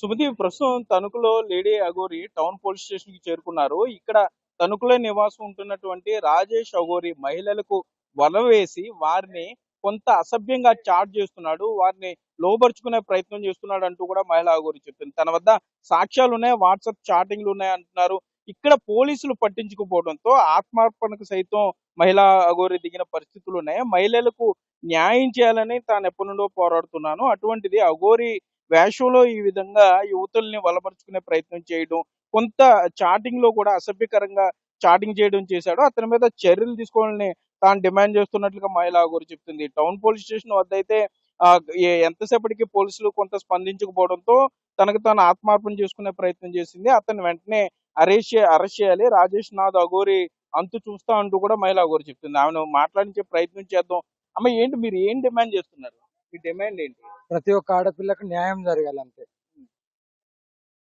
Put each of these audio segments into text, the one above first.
సుమతి ప్రస్తుతం తణుకులో lady Aghori town police station కి చేరుకున్నారు. ఇక్కడ తణుకులో నివాసం ఉంటున్నటువంటి రాజేష్ అఘోరి మహిళలకు వల వేసి వారిని కొంత అసభ్యంగా చాట్ చేస్తున్నాడు. వారిని లోబరుచుకునే ప్రయత్నం చేస్తున్నాడు అంటూ కూడా మహిళా అఘోరి చెప్తుంది. తన వద్ద సాక్ష్యాలు ఉన్నాయి, వాట్సాప్ చాటింగ్లు ఉన్నాయి అంటున్నారు. ఇక్కడ పోలీసులు పట్టించుకోపోవడంతో ఆత్మార్పణకు సైతం మహిళా అఘోరి దిగిన పరిస్థితులు ఉన్నాయి. మహిళలకు న్యాయం చేయాలని తాను ఎప్పటి నుండో పోరాడుతున్నాను. అటువంటిది అఘోరి వేషంలో ఈ విధంగా యువతుల్ని బలపరుచుకునే ప్రయత్నం చేయడం, కొంత చాటింగ్ లో కూడా అసభ్యకరంగా చాటింగ్ చేయడం చేశాడు. అతని మీద చర్యలు తీసుకోవాలని తాను డిమాండ్ చేస్తున్నట్లుగా మహిళా గురి చెప్తుంది. టౌన్ పోలీస్ స్టేషన్ వద్ద అయితే ఆ ఎంతసేపటికి పోలీసులు కొంత స్పందించకపోవడంతో తనకు తాను ఆత్మార్పణ చేసుకునే ప్రయత్నం చేసింది. అతన్ని వెంటనే అరెస్ట్ చేయాలి. రాజేష్ నాథ్ అఘోరి అంతు చూస్తా అంటూ కూడా మహిళా అఘోరి చెప్తుంది. ఆమెను మాట్లాడించే ప్రయత్నం చేద్దాం. అమ్మ ఏంటి మీరు ఏం డిమాండ్ చేస్తున్నారు? మీ డిమాండ్ ఏంటి? ప్రతి ఒక్క ఆడపిల్లకు న్యాయం జరగాలి అంతే.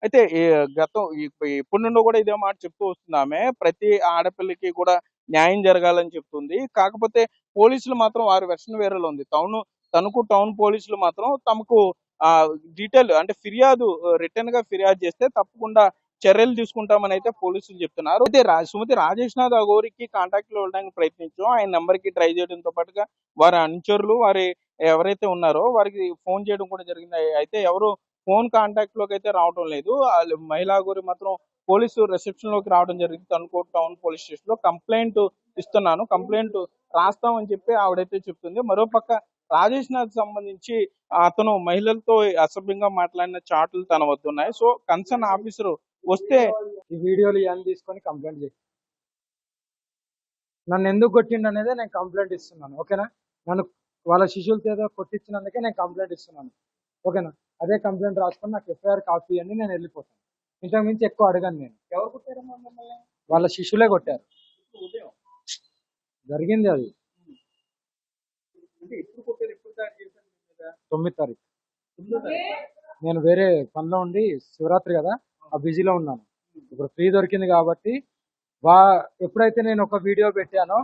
అయితే గతం ఇప్పటి నుండో కూడా ఇదే మాట చెప్తూ వస్తుంది ఆమె. ప్రతి ఆడపిల్లకి కూడా న్యాయం జరగాలని చెప్తుంది. కాకపోతే పోలీసులు మాత్రం వారి వెర్షన్ వేరేలో ఉంది. తణుకు టౌన్ పోలీసులు మాత్రం తమకు డీటెయిల్ అంటే ఫిర్యాదు రిటర్న్ గా ఫిర్యాదు చేస్తే తప్పకుండా చర్యలు తీసుకుంటామని అయితే పోలీసులు చెప్తున్నారు. అయితే సుమతి రాజేష్ నాథ్ అఘోరికి కాంటాక్ట్ లో వెళ్ళడానికి ప్రయత్నించాం. ఆయన నెంబర్ కి ట్రై చేయడంతో పాటుగా వారి అనుచరులు వారి ఎవరైతే ఉన్నారో వారికి ఫోన్ చేయడం కూడా జరిగింది. అయితే ఎవరు ఫోన్ కాంటాక్ట్ లోకి అయితే రావడం లేదు. మహిళా అఘోరి మాత్రం పోలీసు రిసెప్షన్ లోకి రావడం జరిగింది. తణుకు టౌన్ పోలీస్ స్టేషన్ లో కంప్లైంట్ ఇస్తున్నాను, కంప్లైంట్ రాస్తామని చెప్పి ఆవిడైతే చెప్తుంది. మరోపక్క రాజేష్ నాథ్ సంబంధించి అతను మహిళలతో అసభ్యంగా మాట్లాడిన చాట్లు తన వద్ద ఉన్నాయి. సో కన్సర్న్ ఆఫీసర్ వస్తే ఈ వీడియోలు ఇవన్నీ తీసుకొని కంప్లైంట్ చేసి నన్ను ఎందుకు కొట్టిండు అనేది నేను కంప్లైంట్ ఇస్తున్నాను. ఓకేనా? నన్ను వాళ్ళ శిష్యులతో ఏదో కొట్టించినందుకే నేను కంప్లైంట్ ఇస్తున్నాను. ఓకేనా? అదే కంప్లైంట్ రాసుకొని నాకు ఎఫ్ఐఆర్ కాపీ అని నేను వెళ్ళిపోతాను. ఇంతకు మించి ఎక్కువ అడగాను నేను. ఎవరు కొట్టారమ్మా మిమ్మల్ని? వాళ్ళ శిష్యులే కొట్టారు. ఉదయం జరిగింది అది అంటే ఎప్పుడు కొట్టారు? ఎప్పుడు దాడి చేశారు మీ మీద? 9వ తారీఖు. 9వ తారీఖా? నేను వేరే పనిలో ఉండి శివరాత్రి కదా ఆ బిజీలో ఉన్నాను. ఇప్పుడు ఫ్రీ దొరికింది కాబట్టి ఎప్పుడైతే నేను ఒక వీడియో పెట్టానో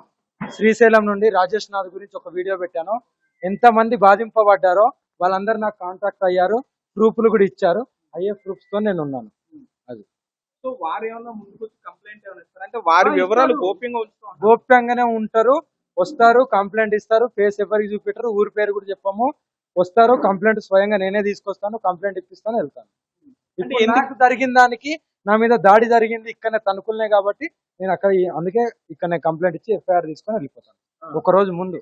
శ్రీశైలం నుండి రాజేష్ నాథ్ గురించి ఒక వీడియో పెట్టానో ఎంతమంది బాధింపబడ్డారో వాళ్ళందరూ నాకు కాంటాక్ట్ అయ్యారు, ప్రూఫ్లు కూడా ఇచ్చారు. అయ్యే ప్రూఫ్స్ తో నేను ఉన్నాను. అది సో వారు ఏమన్నా ముందుకు వచ్చి కంప్లైంట్ ఏమైనా ఇస్తారు అంటే వారి వివరాలు గోప్యంగా ఉంచుతాం? గోప్యంగానే ఉంటారు, వస్తారు, కంప్లైంట్ ఇస్తారు. ఫేస్ ఎవరికి చూపెట్టరు, ఊరి పేరు కూడా చెప్పము. వస్తారు, కంప్లైంట్ స్వయంగా నేనే తీసుకొస్తాను, కంప్లైంట్ ఇప్పిస్తాను, వెళ్తాను. ఇప్పుడు నాకు జరిగిన దానికి నా మీద దాడి జరిగింది ఇక్కడనే తణుకులనే కాబట్టి నేను అక్కడ అందుకే ఇక్కడనే కంప్లైంట్ ఇచ్చి ఎఫ్ఐఆర్ తీసుకొని వెళ్ళిపోతాను ఒక రోజు ముందు.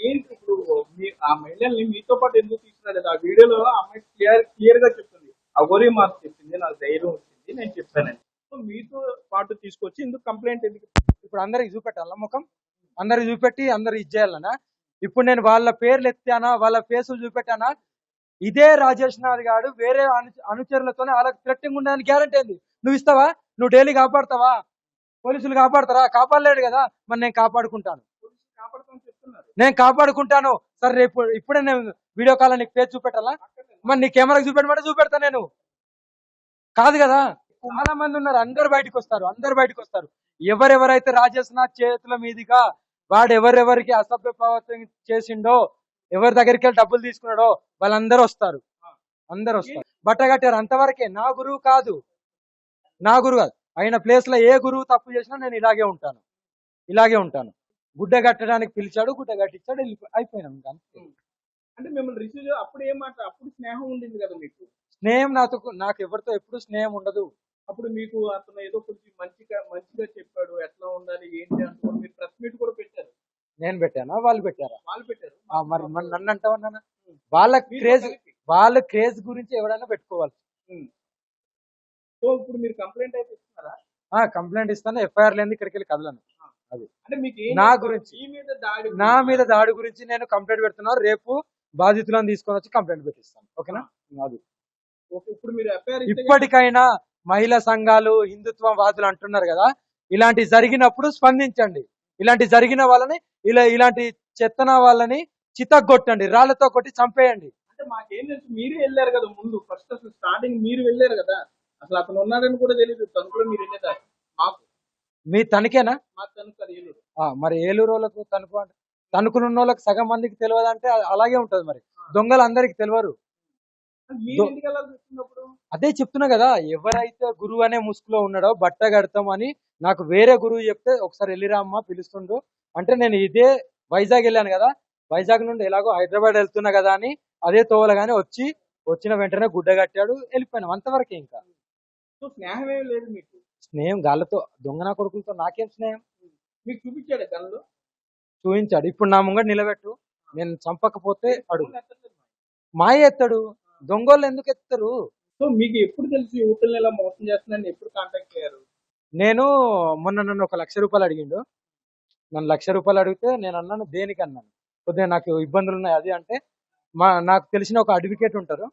ఏంటి ఇప్పుడు ఆ మహిళల్ని మీతో పాటు ఎందుకు తీసుకురాలేదు? ఆ వీడియోలో అమ్మాయి క్లియర్ గా చెప్తుంది, అఘోరి మాకు చెప్పింది, నాకు ధైర్యం వచ్చింది, నేను చెప్పానని. సో మీతో పాటు తీసుకొచ్చి ఎందుకు కంప్లైంట్ ఎందుకు? ఇప్పుడు అందరికి చూపెట్టాల ముఖం, అందరికి చూపెట్టి అందరు ఇచ్చేయాలనా? ఇప్పుడు నేను వాళ్ళ పేర్లు ఎత్తానా, వాళ్ళ ఫేసులు చూపెట్టానా? ఇదే రాజేష్ నాథ్ గారు వేరే అనుచరులతోనే వాళ్ళకి థ్రెట్టింగ్ ఉండడానికి గ్యారంటీ ఏంది? నువ్వు ఇస్తావా? నువ్వు డైలీ కాపాడుతావా? పోలీసులు కాపాడతారా? కాపాడలేడు కదా, మరి నేను కాపాడుకుంటాను. నేను కాపాడుకుంటాను. సరే రేపు ఇప్పుడే నేను వీడియో కాల్ నీకు పేజ్ చూపెట్టాలా? మరి నీ కెమెరాకి చూపెట్టమంటే చూపెడతా నేను. కాదు కదా, చాలా మంది ఉన్నారు, అందరు బయటకు వస్తారు. ఎవరెవరైతే రాజేష్ నాథ్ చేతుల మీదుగా వాడు ఎవరెవరికి అసభ్య ప్రవర్తన చేసిండో, ఎవరి దగ్గరికి వెళ్ళి డబ్బులు తీసుకున్నాడో వాళ్ళందరూ వస్తారు. బట్ట కట్టారు అంతవరకే. నా గురువు కాదు. ఆయన ప్లేస్ లో ఏ గురువు తప్పు చేసినా నేను ఇలాగే ఉంటాను. గుడ్డ కట్టడానికి పిలిచాడు, గుడ్డ కట్టించాడు, అయిపోయినాం. అంటే మిమ్మల్ని రిసీవ్ అప్పుడు ఏమాట అప్పుడు స్నేహం ఉండింది కదా మీకు? స్నేహం నాకు ఎవరితో ఎప్పుడు స్నేహం ఉండదు. అప్పుడు మీకు అతను ఏదో కొంచెం మంచిగా చెప్పాడు, ఎట్లా ఉండాలి ఏంటి అనుకో మీరు ప్రెస్ మీట్ కూడా పెట్టారు. నేను పెట్టానా? వాళ్ళు పెట్టారా? వాళ్ళు పెట్టారు. మరి నన్ను అంటావన్నా? వాళ్ళ క్రేజ్ గురించి ఎవరైనా పెట్టుకోవాలి. సో ఇప్పుడు మీరు కంప్లైంట్ అయితే ఇస్తున్నారా? కంప్లైంట్ ఇస్తాను, ఎఫ్ఐఆర్ లేని ఇక్కడికి వెళ్ళి కదలను. అది అంటే మీకు నా గురించి, నా మీద దాడి గురించి నేను కంప్లైంట్ పెడుతున్నాను. రేపు బాధితులను తీసుకొని వచ్చి కంప్లైంట్ పెట్టిస్తాను. ఓకేనా? అది ఇప్పుడు మీరు ఇప్పటికైనా మహిళా సంఘాలు హిందుత్వం వాదులు అంటున్నారు కదా, ఇలాంటి జరిగినప్పుడు స్పందించండి. ఇలాంటి జరిగిన వాళ్ళని ఇలాంటి చెత్తన వాళ్ళని చితగొట్టండి, రాళ్లతో కొట్టి చంపేయండి. అంటే మాకేం తెలుసు, మీరే వెళ్ళారు కదా ముందు, ఫస్ట్ అసలు స్టార్టింగ్ మీరు వెళ్ళారు కదా, అసలు అతను ఉన్నాడని కూడా తెలియదు. తణుకులో మీరు వెళ్ళేదాకా మాకు మీ తణుకేనా? మా తణుకు అది ఏలూరు. మరి ఏలూరు వాళ్ళకు తణుకు అంటే తణుకులు ఉన్న వాళ్ళకి సగం మందికి తెలియదు అంటే అలాగే ఉంటది. మరి దొంగలు అందరికి తెలియరు. మీరు దొ- ఎందుకు వెళ్ళాల్సి వచ్చినప్పుడు? అదే చెప్తున్నా కదా, ఎవరైతే గురువు అనే ముసుగులో ఉన్నాడో బట్ట కడతాం అని నాకు వేరే గురువు చెప్తే ఒకసారి వెళ్ళిరా అమ్మ పిలుస్తుండు అంటే నేను ఇదే వైజాగ్ వెళ్ళాను కదా, వైజాగ్ నుండి ఎలాగో హైదరాబాద్ వెళ్తున్నా కదా అని అదే తోవలగానే వచ్చిన వెంటనే గుడ్డ కట్టాడు, వెళ్ళిపోయినాం అంతవరకే. ఇంకా సో స్నేహం ఏమి లేదు మీకు? స్నేహం గాళ్ళతో, దొంగ నా కొడుకులతో నాకేం స్నేహం? మీకు చూపించాడు గన్లు? చూపించాడు. ఇప్పుడు నా ముంగట నిలబెట్టు, నేను చంపకపోతే అడుగు. మాయ ఎత్తాడు, దొంగోళ్ళు ఎందుకు ఎత్తారు? సో మీకు ఎప్పుడు తెలుసు యువకుల్ని ఇలా మోసం చేస్తున్నారని ఎప్పుడు కాంటాక్ట్ అయ్యారు? నేను మొన్న నన్ను ఒక ₹1,00,000 అడిగిండు. నన్ను ₹1,00,000 అడిగితే నేను అన్నాను దేనికి అన్నాను. కొద్దిగా నాకు ఇబ్బందులు ఉన్నాయి అది అంటే, నాకు తెలిసిన ఒక అడ్వకేట్ ఉంటారు,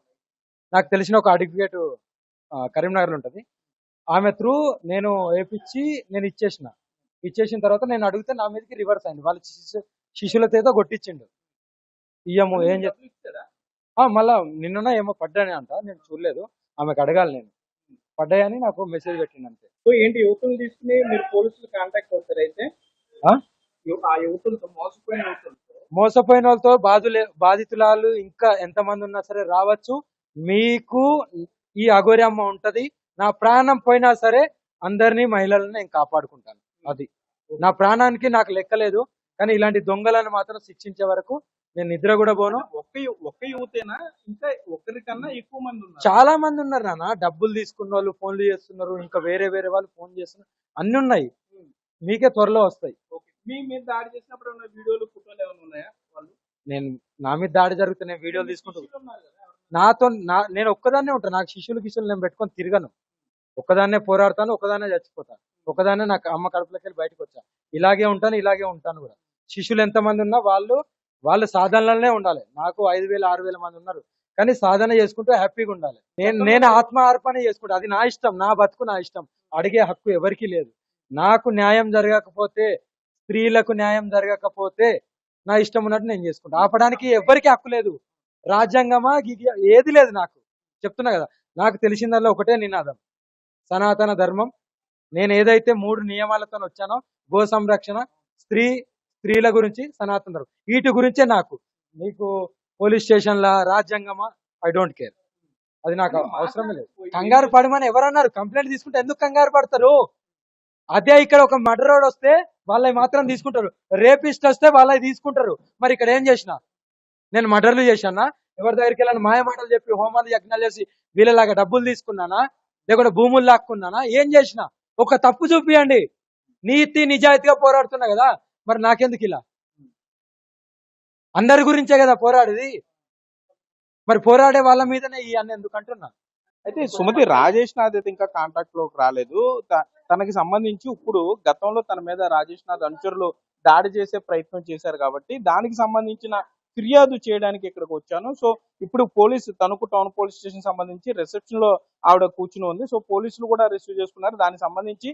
నాకు తెలిసిన ఒక అడ్వకేట్ కరీంనగర్లో ఉంటది, ఆమె త్రూ నేను వేపించి నేను ఇచ్చేసిన తర్వాత నేను అడిగితే నా మీదకి రివర్స్ అయింది. వాళ్ళ శిష్యులతో ఏదో కొట్టించిండు. ఇయ్యము ఏం చెప్ డబ్బులు ఇచ్చాడా? మళ్ళా నిన్న ఏమో పడ్డానే అంట, నేను చూడలేదు, ఆమెకు అడగాలి, నేను పడ్డాయని నాకు మెసేజ్ పెట్టింది అంతే. సో ఏంటి యువకులు తీసుకుని మీరు పోలీసులు కాంటాక్ట్ అవుతారు అయితే? ఆ? ఆ యువకులతో మోసపోయిన యువకులతో మోసపోయిన వాళ్ళతో బాధితులాలు ఇంకా ఎంతమంది ఉన్నా సరే రావచ్చు. మీకు ఈ అఘోరి అమ్మ ఉంటది. నా ప్రాణం పోయినా సరే అందరినీ మహిళలను నేను కాపాడుకుంటాను. అది నా ప్రాణానికి నాకు లెక్కలేదు. కానీ ఇలాంటి దొంగలను మాత్రం శిక్షించే వరకు నేను నిద్ర కూడా పోను. ఒక్క యువతేనా ఇంకా ఒక్కరికన్నా ఎక్కువ మంది ఉన్నారు? చాలా మంది ఉన్నారు నాన్న, డబ్బులు తీసుకున్న వాళ్ళు ఫోన్లు చేస్తున్నారు, ఇంకా వేరే వేరే వాళ్ళు ఫోన్ చేస్తున్నారు, అన్ని ఉన్నాయి, మీకే త్వరలో వస్తాయి. మీ మీద దాడి చేసినప్పుడు ఉన్న వీడియోలు ఫోటోలు ఏమైనా ఉన్నాయా? వాళ్ళు నేను నా మీద దాడి జరిగితే నేను వీడియోలు తీసుకుంటూ శిష్యులు ఉన్నారు కదా ఎవరన్నా? నాతో నేను ఒక్కదాన్నే ఉంటాను. నాకు శిష్యులు నేను పెట్టుకొని తిరగను. ఒక్కదాన్నే పోరాడతాను, ఒక్కదాన్నే చచ్చిపోతాను, ఒక్కదాన్నే నాకు అమ్మ కడుపులోకి వెళ్ళి బయటకు వచ్చా. ఇలాగే ఉంటాను కూడా. శిష్యులు ఎంతమంది ఉన్నా వాళ్ళు సాధనలోనే ఉండాలి. నాకు 5,000 6,000 మంది ఉన్నారు, కానీ సాధన చేసుకుంటూ హ్యాపీగా ఉండాలి. నేను ఆత్మ అర్పణ చేసుకుంటా, అది నా ఇష్టం, నా బతుకు నా ఇష్టం. అడిగే హక్కు ఎవరికి లేదు. నాకు న్యాయం జరగకపోతే, స్త్రీలకు న్యాయం జరగకపోతే నా ఇష్టం ఉన్నట్టు నేను చేసుకుంటా. ఆపడానికి ఎవరికి హక్కు లేదు. రాజ్యాంగమా ఏది లేదు నాకు. చెప్తున్నా కదా, నాకు తెలిసిందల్లా ఒకటే నినాదం, సనాతన ధర్మం. నేను ఏదైతే 3 నియమాలతో వచ్చానో, గో సంరక్షణ, స్త్రీల గురించి, సనాతన ధర్మం, వీటి గురించే నాకు. మీకు పోలీస్ స్టేషన్ల రాజ్యాంగమా, ఐ డోంట్ కేర్, అది నాకు అవసరమే లేదు. కంగారు పడమని ఎవరన్నారు? కంప్లైంట్ తీసుకుంటే ఎందుకు కంగారు పడతారు? అదే ఇక్కడ ఒక మర్డరోడ్ వస్తే వాళ్ళవి మాత్రం తీసుకుంటారు, రేపిస్ట్ వస్తే వాళ్ళవి తీసుకుంటారు. మరి ఇక్కడ ఏం చేసిన? నేను మర్డర్లు చేశానా? ఎవరి దగ్గరికి వెళ్ళాను మాయ మాటలు చెప్పి హోమాలు యజ్ఞాలు చేసి వీళ్ళలాగా డబ్బులు తీసుకున్నానా? లేకుంటే భూములు లాక్కున్నానా? ఏం చేసిన? ఒక తప్పు చూపియండి. నీతి నిజాయితీగా పోరాడుతున్నా కదా, మరి నాకెందుకు ఇలా? అందరి గురించే కదా పోరాడేది, మరి పోరాడే వాళ్ళ మీదనే ఈ అన్న ఎందుకు అంటున్నా. అయితే సుమతి రాజేష్ నాథ్ అయితే ఇంకా కాంటాక్ట్ లోకి రాలేదు. తనకి సంబంధించి ఇప్పుడు గతంలో తన మీద రాజేష్ నాథ్ అనుచరులు దాడి చేసే ప్రయత్నం చేశారు కాబట్టి దానికి సంబంధించిన ఫిర్యాదు చేయడానికి ఇక్కడికి వచ్చాను. సో ఇప్పుడు తణుకు టౌన్ పోలీస్ స్టేషన్ సంబంధించి రిసెప్షన్ లో ఆవిడ కూర్చుని ఉంది. సో పోలీసులు కూడా రిసీవ్ చేసుకున్నారు. దానికి సంబంధించి